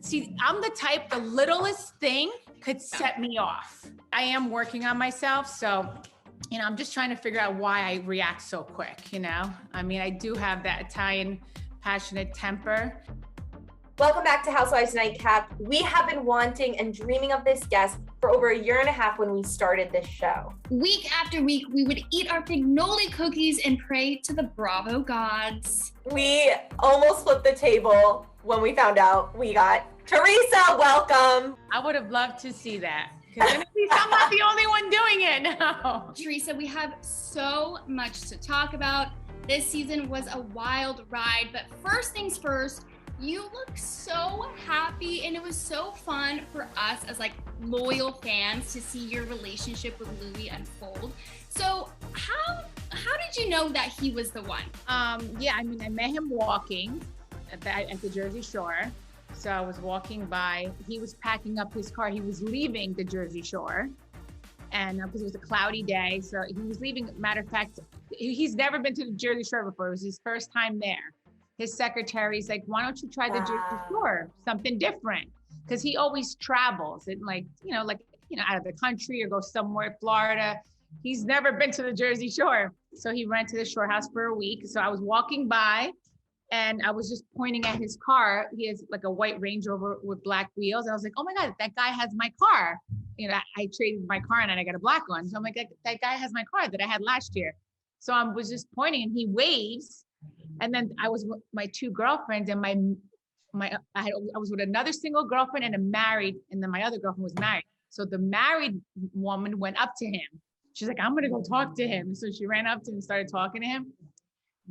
See, I'm the type, the littlest thing could set me off. I am working on myself, so, I'm just trying to figure out why I react so quick, I mean, I do have that Italian passionate temper. Welcome back to Housewives Nightcap. We have been wanting and dreaming of this guest for over 1.5 years when we started this show. Week after week, we would eat our Pignoli cookies and pray to the Bravo gods. We almost flipped the table when we found out we got Teresa. Welcome. I would have loved to see that, because at least I'm not the only one doing it. No. Teresa, we have so much to talk about. This season was a wild ride, but first things first, you look so happy, and it was so fun for us as loyal fans to see your relationship with Louis unfold. So how did you know that he was the one? Yeah, I mean, I met him walking at the Jersey Shore. So I was walking by, he was packing up his car. He was leaving the Jersey Shore, and because it was a cloudy day, so he was leaving. Matter of fact, he's never been to the Jersey Shore before. It was his first time there. His secretary's like, why don't you try the Jersey Shore? Something different. Because he always travels and out of the country or go somewhere, Florida. He's never been to the Jersey Shore. So he rented the shore house for a week. So I was walking by and I was just pointing at his car. He has like a white Range Rover with black wheels. And I was like, oh my God, that guy has my car. I traded my car and I got a black one. So I'm like, that guy has my car that I had last year. So I was just pointing and he waves. And then I was with my two girlfriends, and I was with another single girlfriend and a married, and then my other girlfriend was married. So the married woman went up to him. She's like, I'm gonna go talk to him. So she ran up to him and started talking to him.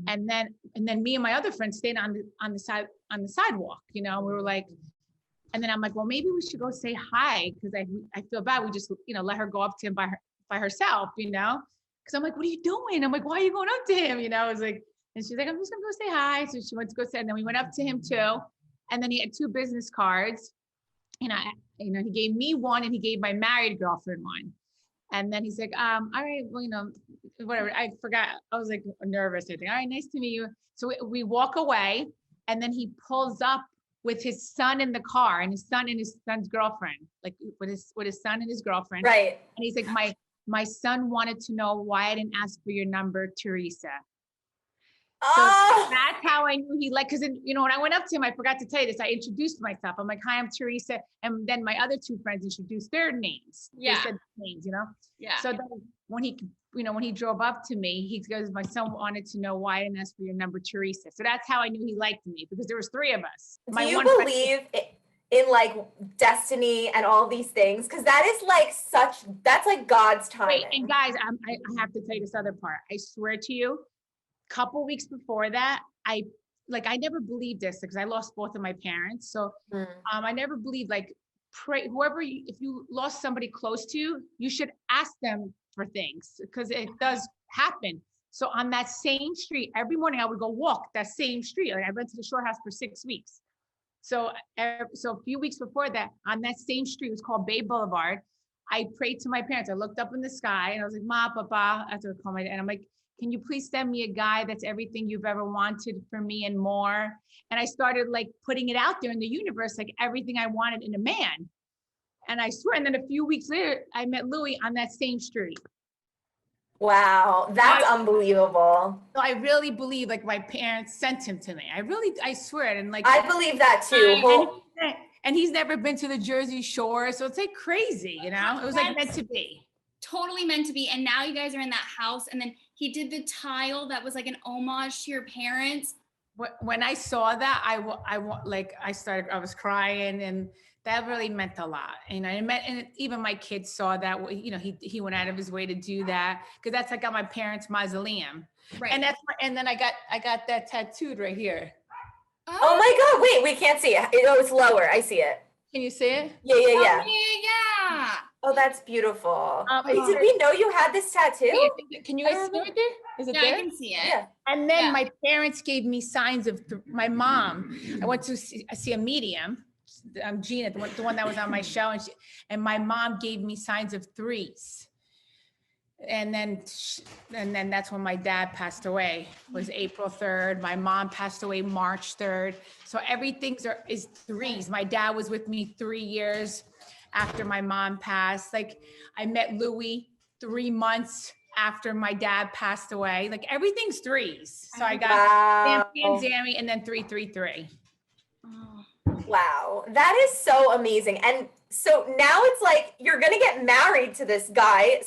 And then me and my other friend stayed on the sidewalk. We were like, and then I'm like, well, maybe we should go say hi, because I feel bad. We just let her go up to him by herself, because I'm like, what are you doing? I'm like, why are you going up to him? I was like. And she's like, I'm just gonna go say hi. So she went to go say, and then we went up to him too. And then he had 2 business cards. He gave me one and he gave my married girlfriend one. And then he's like, all right, well, whatever. I forgot. I was like nervous. I think, all right, nice to meet you. So we walk away, and then he pulls up with his son in the car, and his son and his son's girlfriend, like with his son and his girlfriend. Right. And he's like, my son wanted to know why I didn't ask for your number, Teresa. So that's how I knew he because when I went up to him, I forgot to tell you this. I introduced myself. I'm like, hi, I'm Teresa. And then my other 2 friends introduced their names. Yeah. They said names, Yeah. So then when he drove up to me, he goes, my son wanted to know why I didn't ask for your number, Teresa. So that's how I knew he liked me, because there was 3 of us. Do you believe in destiny and all these things? Because that is that's God's timing. Wait, and guys, I have to tell you this other part. I swear to you, couple weeks before that, I never believed this, because I lost both of my parents. So I never believed, pray, if you lost somebody close to you, you should ask them for things, because it does happen. So on that same street, every morning I would go walk that same street. I went to the shore house for 6 weeks. So a few weeks before that, on that same street, it was called Bay Boulevard, I prayed to my parents. I looked up in the sky and I was like, Ma, Papa, I have to call my dad. And I'm like, can you please send me a guy that's everything you've ever wanted for me and more? And I started putting it out there in the universe, everything I wanted in a man. And I swear, and then a few weeks later, I met Louis on that same street. Wow, that's unbelievable. So I really believe my parents sent him to me. I swear it. And I believe that too. And he's never been to the Jersey Shore. So it's crazy, it was meant to be. Totally meant to be. And now you guys are in that house, and then he did the tile that was an homage to your parents. When I saw that, I was crying, and that really meant a lot. And even my kids saw that. He went out of his way to do that, because that's on my parents' mausoleum. Right. And then I got that tattooed right here. Oh my God! Wait, we can't see it. It's lower. I see it. Can you see it? Yeah. Yeah. Oh, that's beautiful. Wait, did we know you had this tattoo? Can you guys see it there? Is it there? I can see it. Yeah. And then my parents gave me signs of my mom. I went to see a medium, Gina, the one that was on my show, and my mom gave me signs of 3s. And then that's when my dad passed away, was April 3rd. My mom passed away March 3rd. So is threes. My dad was with me 3 years after my mom passed. Like I met Louis 3 months after my dad passed away. Like everything's threes. So I got Zampy and Zammy and then 333. Oh. Wow, that is so amazing. And so now it's like you're gonna get married to this guy.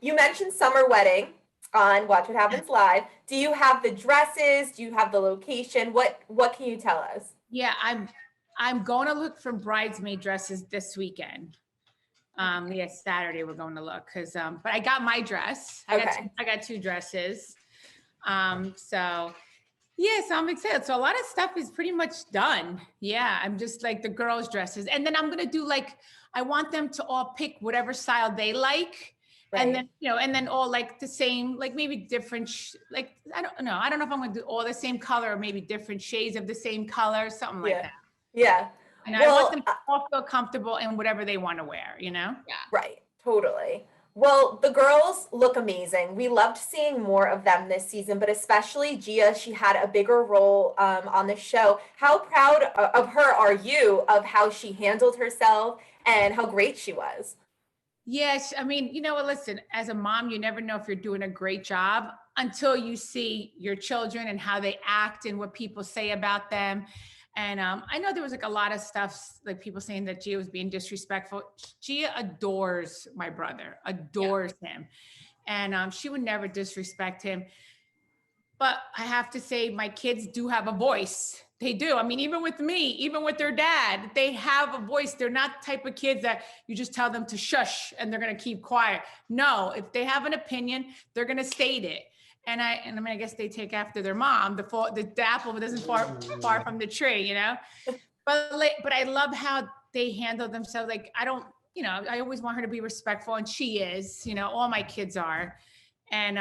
You mentioned summer wedding on Watch What Happens Live. Do you have the dresses? Do you have the location? What can you tell us? Yeah, I'm going to look for bridesmaid dresses this weekend. Yeah, Saturday we're going to look but I got my dress. I got 2 dresses. So yes, I'm excited. So a lot of stuff is pretty much done. Yeah, I'm just like the girls' dresses. And then I'm going to do I want them to all pick whatever style they like. Right. And then, and then all like the same, like maybe different, I don't know. I don't know if I'm going to do all the same color or maybe different shades of the same color, something like that. Yeah. And I want them to all feel comfortable in whatever they want to wear, Yeah. Right. Totally. Well, the girls look amazing. We loved seeing more of them this season, but especially Gia, she had a bigger role on the show. How proud of her are you of how she handled herself and how great she was? Yes. I mean, listen, as a mom, you never know if you're doing a great job until you see your children and how they act and what people say about them. And I know there was a lot of stuff, like people saying that Gia was being disrespectful. Gia adores my brother, adores him. And she would never disrespect him. But I have to say, my kids do have a voice. They do. I mean, even with me, even with their dad, they have a voice. They're not the type of kids that you just tell them to shush and they're going to keep quiet. No, if they have an opinion, they're going to state it. And I guess they take after their mom. The apple doesn't fall far from the tree, But I love how they handle themselves. Like I don't, I always want her to be respectful, and she is. All my kids are. And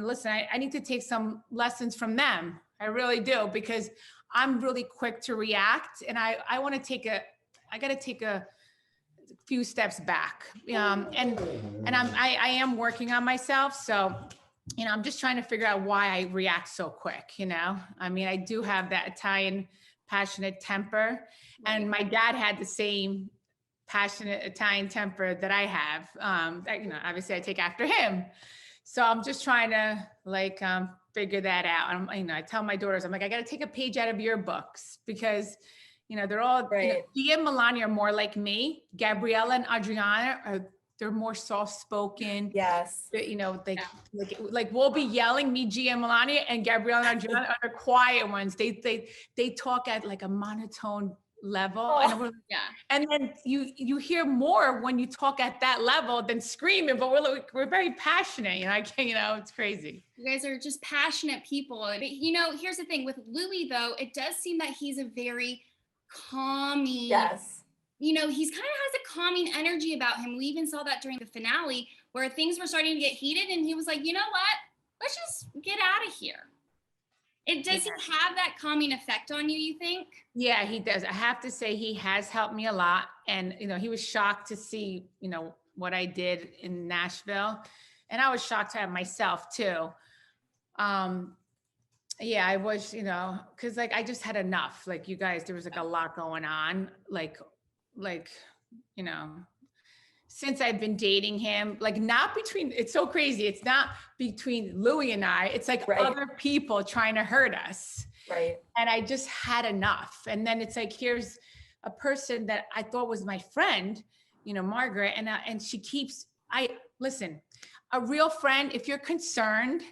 listen, I need to take some lessons from them. I really do, because I'm really quick to react, and I got to take a few steps back. And I am working on myself, so. I'm just trying to figure out why I react so quick, I do have that Italian passionate temper, and my dad had the same passionate Italian temper that I have. Obviously I take after him. So I'm just trying to figure that out. And I tell my daughters, I'm like, I got to take a page out of your books, because they're all, Gia and Melania are more like me. Gabriella and Adriana they're more soft-spoken. Yes. Like we'll be yelling, me, Gia, and Melania, and Gabriella and Adriana are the quiet ones. They talk at like a monotone level. Oh. And then you hear more when you talk at that level than screaming, but we're very passionate. It's crazy. You guys are just passionate people. But here's the thing with Louis, though, it does seem that he's a very calming. Yes. He's kind of has a calming energy about him. We even saw that during the finale where things were starting to get heated, and he was like, you know what? Let's just get out of here. Does he have that calming effect on you, you think? Yeah, he does. I have to say he has helped me a lot. And, he was shocked to see, what I did in Nashville. And I was shocked at myself too. Yeah, I was, cause I just had enough. Like you guys, there was a lot going on. Since I've been dating him, it's so crazy. It's not between Louis and I, it's other people trying to hurt us. Right. And I just had enough. And then it's here's a person that I thought was my friend, Margaret, and she keeps, listen, a real friend, if you're concerned,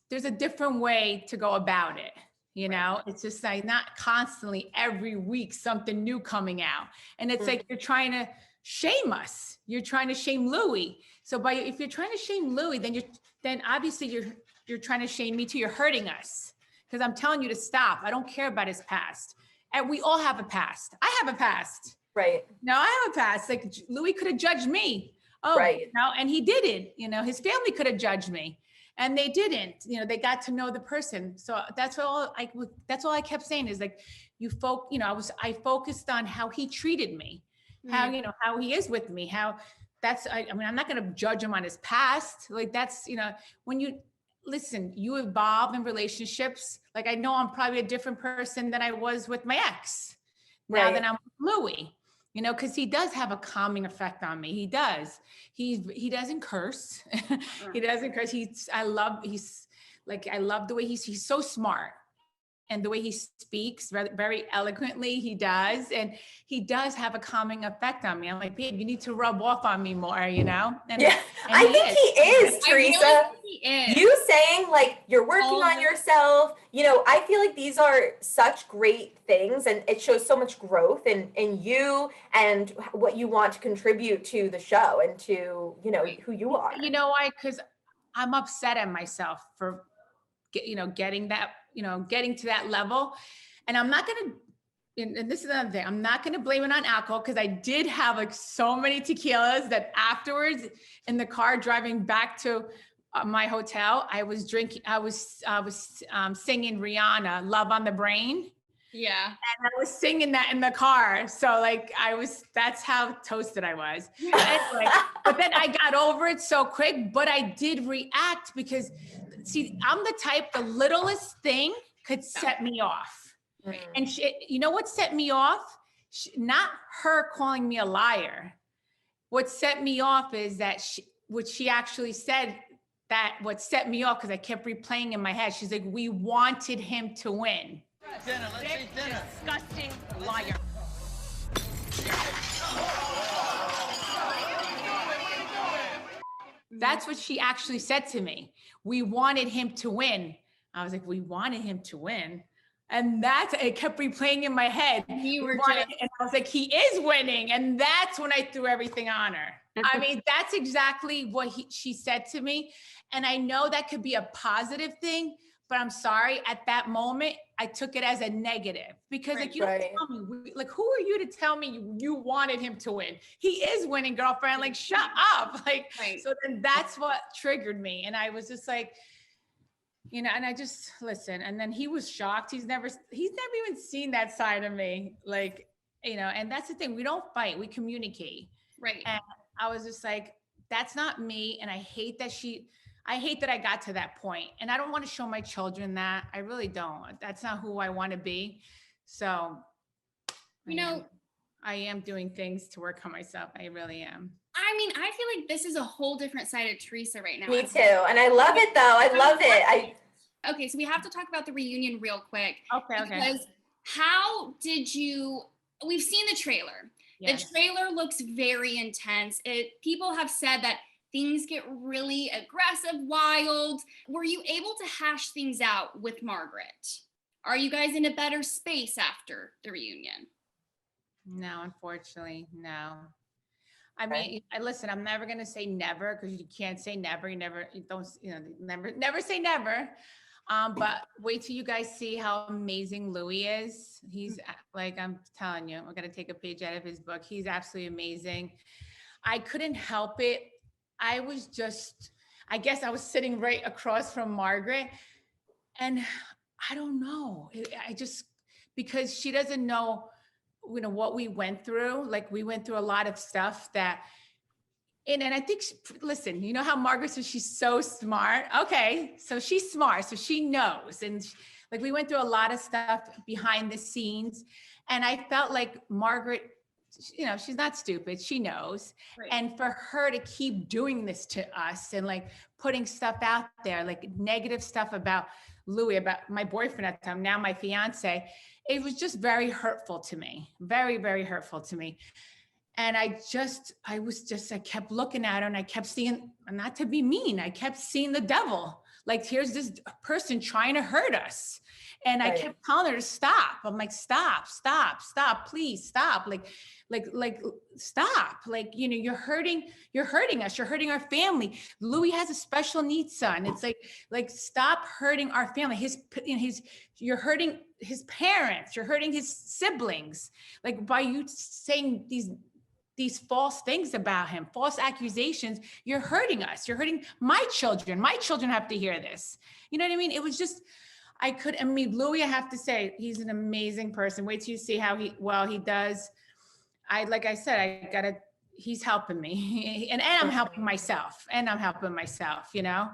there's a different way to go about it. It's just not constantly every week something new coming out. And it's you're trying to shame us. You're trying to shame Louis. So if you're trying to shame Louis, then obviously you're trying to shame me too. You're hurting us, because I'm telling you to stop. I don't care about his past. And we all have a past. I have a past. Right. No, I have a past. Louis could have judged me. Oh, right. And he didn't. His family could have judged me. And they didn't, they got to know the person. So that's all I kept saying is I focused on how he treated me, how he is with me, how I mean, I'm not going to judge him on his past. Like that's, when you listen, you evolve in relationships. Like I know I'm probably a different person than I was with my ex now that I'm with Louis, because he does have a calming effect on me. He does. He doesn't curse. He doesn't curse. I love the way he's so smart. And the way he speaks very, very eloquently, he does. And he does have a calming effect on me. I'm like, babe, you need to rub off on me more, And I think he is, Teresa. I really think he is. You saying like you're working on yourself, I feel like these are such great things, and it shows so much growth in you and what you want to contribute to the show and to, who you are. You know why? Because I'm upset at myself for, getting to that level. And I'm not going to, and this is another thing, I'm not going to blame it on alcohol, because I did have like so many tequilas that afterwards in the car driving back to my hotel, I was singing Rihanna, Love on the Brain. Yeah. And I was singing that in the car. So like that's how toasted I was. Anyway, but then I got over it so quick, but I did react because see, I'm the type, the littlest thing could set me off. Right. And you know what set me off? Not her calling me a liar. What set me off is that what she actually said, that what set me off, because I kept replaying in my head. She's like, we wanted him to win. Dinner, let's eat dinner. Disgusting liar. That's what she actually said to me. We wanted him to win. I was like, we wanted him to win. And it kept replaying in my head. And I was like, he is winning. And that's when I threw everything on her. I mean, that's exactly what she said to me. And I know that could be a positive thing, but I'm sorry, at that moment, I took it as a negative because like, you don't tell me, like, who are you to tell me you wanted him to win? He is winning, girlfriend, like, shut up. Like, so then that's what triggered me. And I was just like, and I just listen. And then he was shocked. He's never even seen that side of me. Like, and that's the thing. We don't fight, we communicate. Right. And I was just like, that's not me. And I hate that I got to that point. And I don't want to show my children that. I really don't. That's not who I want to be. So, I am doing things to work on myself. I really am. I mean, I feel like this is a whole different side of Teresa right now. Me too. And I love it though. I love it. Okay, so we have to talk about the reunion real quick. Okay. Because how did we've seen the trailer. Yes. The trailer looks very intense. People have said that things get really aggressive, wild. Were you able to hash things out with Margaret? Are you guys in a better space after the reunion? No, unfortunately, no. I mean, listen, I'm never going to say never because you can't say never. Never say never. But wait till you guys see how amazing Louis is. He's like, I'm telling you, we're going to take a page out of his book. He's absolutely amazing. I couldn't help it. I guess I was sitting right across from Margaret, and I don't know. Because she doesn't know, what we went through. Like we went through a lot of stuff and I think, listen, you know how Margaret says she's so smart? Okay, so she's smart, so she knows. And like we went through a lot of stuff behind the scenes, and I felt like Margaret, she's not stupid. She knows. Right. And for her to keep doing this to us and like putting stuff out there, like negative stuff about Louis, about my boyfriend at the time, now my fiance, it was just very hurtful to me. Very, very hurtful to me. And I kept looking at her and I kept seeing, not to be mean, I kept seeing the devil. Like, here's this person trying to hurt us. And I kept telling her to stop. I'm like, stop, please stop. Like, stop. Like, you're hurting us. You're hurting our family. Louis has a special needs son. It's like, stop hurting our family. You're hurting his parents. You're hurting his siblings. Like by you saying these false things about him, false accusations, you're hurting us. You're hurting my children. My children have to hear this. You know what I mean? It was just, Louis, I have to say, he's an amazing person. Wait till you see how he does. Like I said, he's helping me and I'm helping myself you know.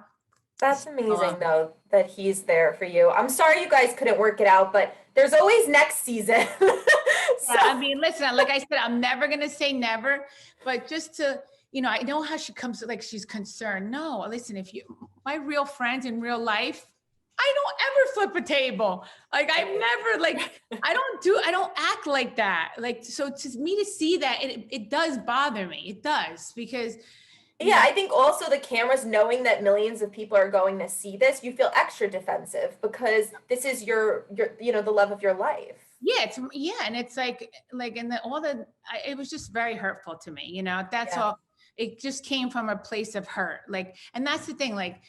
That's amazing though, that he's there for you. I'm sorry you guys couldn't work it out, but there's always next season. Yeah, I mean, listen, like I said, I'm never going to say never, but just to, you know, I know how she comes, like she's concerned. No, listen, my real friends in real life, I don't ever flip a table. Like I've never, like, I don't act like that. Like, so to me to see that, it does bother me. It does, because yeah, I think also the cameras, knowing that millions of people are going to see this, you feel extra defensive because this is your, you know, the love of your life. Yeah, and it's like, and it was just very hurtful to me, you know. That's all. It just came from a place of hurt. Like, and that's the thing. Like,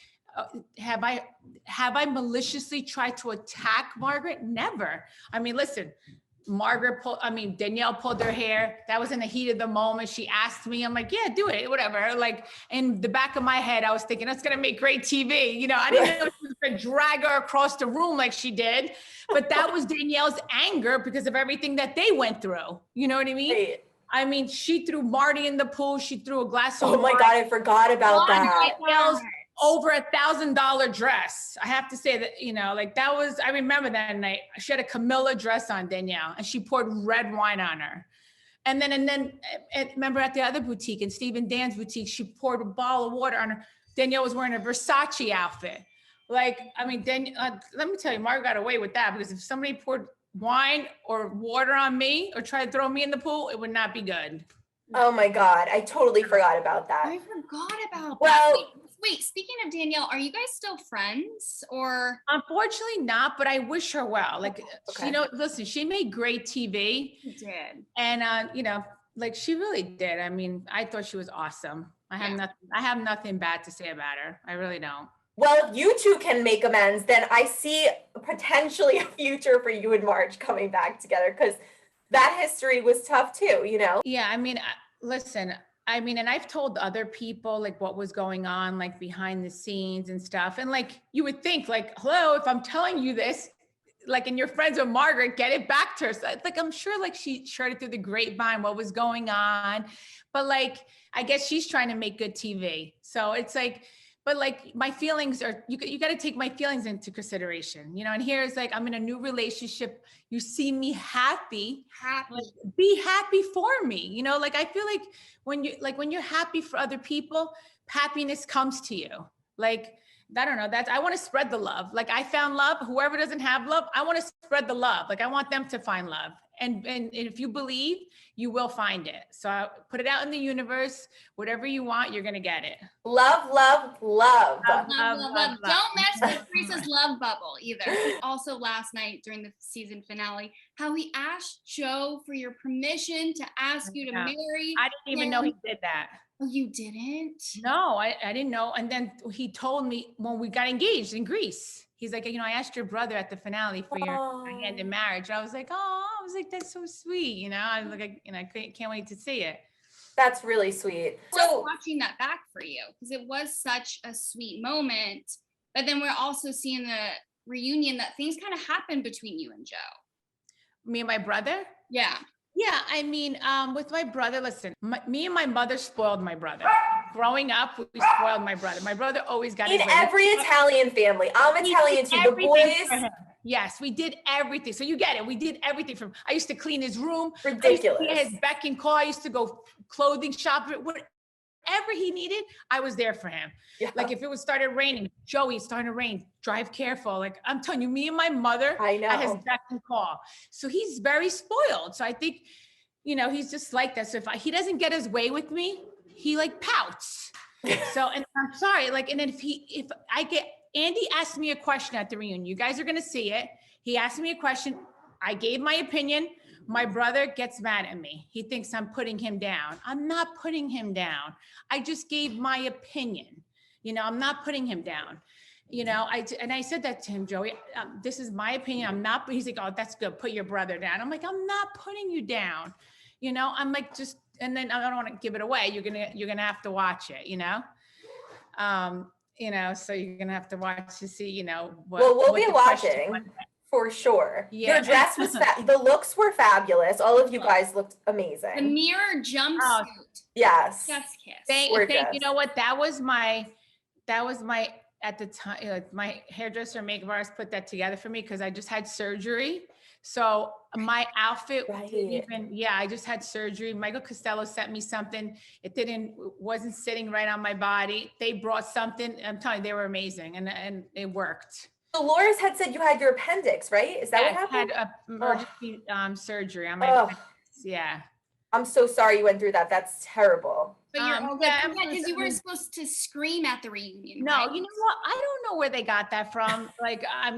have I maliciously tried to attack Margaret? Never. I mean, listen, Danielle pulled her hair. That was in the heat of the moment. She asked me, I'm like, yeah, do it, whatever. Like, in the back of my head, I was thinking, that's going to make great TV. You know, I didn't know she was going to drag her across the room like she did, but that was Danielle's anger because of everything that they went through. You know what I mean? Right. I mean, she threw Marty in the pool. She threw a glass of wine. Oh my God, I forgot about that. Danielle's over $1,000 dress. I have to say that, you know, like that was, I remember that night. She had a Camilla dress on, Danielle, and she poured red wine on her. And then remember at the other boutique, in Steve and Dan's boutique, she poured a bottle of water on her. Danielle was wearing a Versace outfit. Like, I mean, let me tell you, Margaret got away with that, because if somebody poured wine or water on me or tried to throw me in the pool, it would not be good. Oh my God, I totally forgot about that. I forgot about that. Well, wait, speaking of Danielle, are you guys still friends or? Unfortunately not, but I wish her well. Like, okay. You know, listen, she made great TV. She did. And, you know, like she really did. I mean, I thought she was awesome. I have nothing bad to say about her. I really don't. Well, if you two can make amends, then I see potentially a future for you and Marge coming back together, because that history was tough too, you know? Yeah, I mean, listen, I mean, and I've told other people like what was going on, like behind the scenes and stuff. And like, you would think like, hello, if I'm telling you this, like, and you're friends with Margaret, get it back to her. So, like, I'm sure like she shared it through the grapevine, what was going on. But like, I guess she's trying to make good TV. So it's like, but like my feelings are, you got to take my feelings into consideration, you know. And here's like, I'm in a new relationship. You see me happy, like, be happy for me, you know. Like, I feel like when you're happy for other people, happiness comes to you. Like, I don't know, I want to spread the love. Like, I found love. Whoever doesn't have love, I want to spread the love. Like, I want them to find love. And if you believe, you will find it. So I put it out in the universe. Whatever you want, you're going to get it. Love, love, love. Love, love, love. Don't mess with Teresa's love bubble either. Also last night during the season finale, how he asked Joe for your permission to ask you to marry. I didn't even know he did that. Oh, you didn't? No, I didn't know. And then he told me when we got engaged in Greece. He's like, you know, I asked your brother at the finale for your hand in marriage. I was like, that's so sweet. You know, I was like, you know, I can't wait to see it. That's really sweet. So watching that back for you, because it was such a sweet moment. But then we're also seeing the reunion that things kind of happened between you and Joe. Me and my brother? Yeah. Yeah, I mean, with my brother, listen, me and my mother spoiled my brother. Growing up, we spoiled my brother. My brother always got in every Italian family. I'm Italian too. The boys. Yes, we did everything. So you get it. We did everything from, I used to clean his room. Ridiculous. I used to his beck and call. I used to go clothing shop. Whatever he needed, I was there for him. Yeah. Like if it started raining, Joey, it's starting to rain, drive careful. Like I'm telling you, me and my mother at his beck and call. So he's very spoiled. So I think, you know, he's just like that. So if he doesn't get his way with me, he like pouts. So, and I'm sorry, like, and then if Andy asked me a question at the reunion, you guys are going to see it. He asked me a question. I gave my opinion. My brother gets mad at me. He thinks I'm putting him down. I'm not putting him down. I just gave my opinion. You know, I'm not putting him down. You know, I said that to him, Joey, this is my opinion. I'm not, he's like, oh, that's good. Put your brother down. I'm like, I'm not putting you down. You know, I'm like, just, and then I don't want to give it away. You're going to have to watch it, you know? You know, so you're going to have to watch to see, you know, we'll be watching. For sure. Yeah. Your dress was the looks were fabulous. All of you guys looked The amazing. mirror jumpsuit. Yes. Chef's kiss. Thank Gorgeous. you know what? That was my at the time, like my hairdresser and makeup artist put that together for me because I just had surgery. So my outfit didn't even, I just had surgery. Michael Costello sent me something. It wasn't sitting right on my body. They brought something. I'm telling you, they were amazing and it worked. Dolores had said you had your appendix, right? Is that what happened? I had emergency surgery on my appendix. Yeah. I'm so sorry you went through that. That's terrible. But you're all good because you were supposed to scream at the reunion. No, right? you know what? I don't know where they got that from. Like, I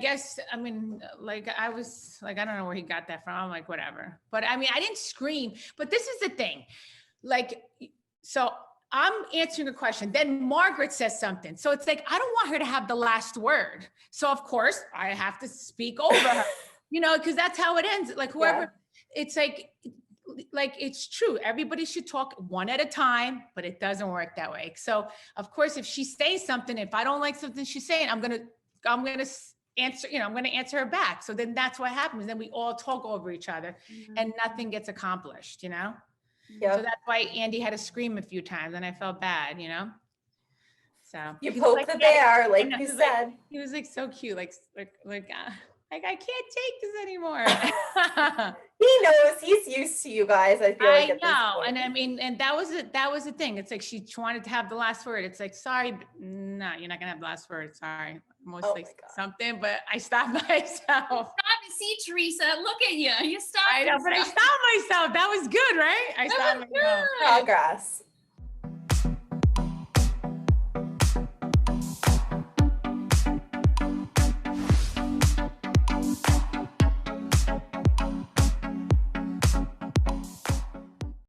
guess, like, I was like, I don't know where he got that from. I'm like, whatever. But I mean, I didn't scream. But this is the thing. Like, so I'm answering a question. Then Margaret says something. So it's like, I don't want her to have the last word. So of course I have to speak over her, because that's how it ends. Like whoever, it's like it's true. Everybody should talk one at a time, but it doesn't work that way. So of course, if she says something, if I don't like something she's saying, I'm gonna answer. I'm gonna answer her back. So then that's what happens. Then we all talk over each other, and nothing gets accomplished. Yeah. So that's why Andy had to scream a few times, and I felt bad. So you poke the bear, like you said. He was like so cute, like I can't take this anymore. He knows. He's used to you guys. I feel like. I know, and I mean, and that was it. That was the thing. It's like she wanted to have the last word. It's like, sorry, no, you're not gonna have the last word. Sorry, mostly something, but I stopped myself. Stop! See, Teresa, look at you. You stopped. I know, but I stopped myself. That was good, right? I stopped myself. Progress.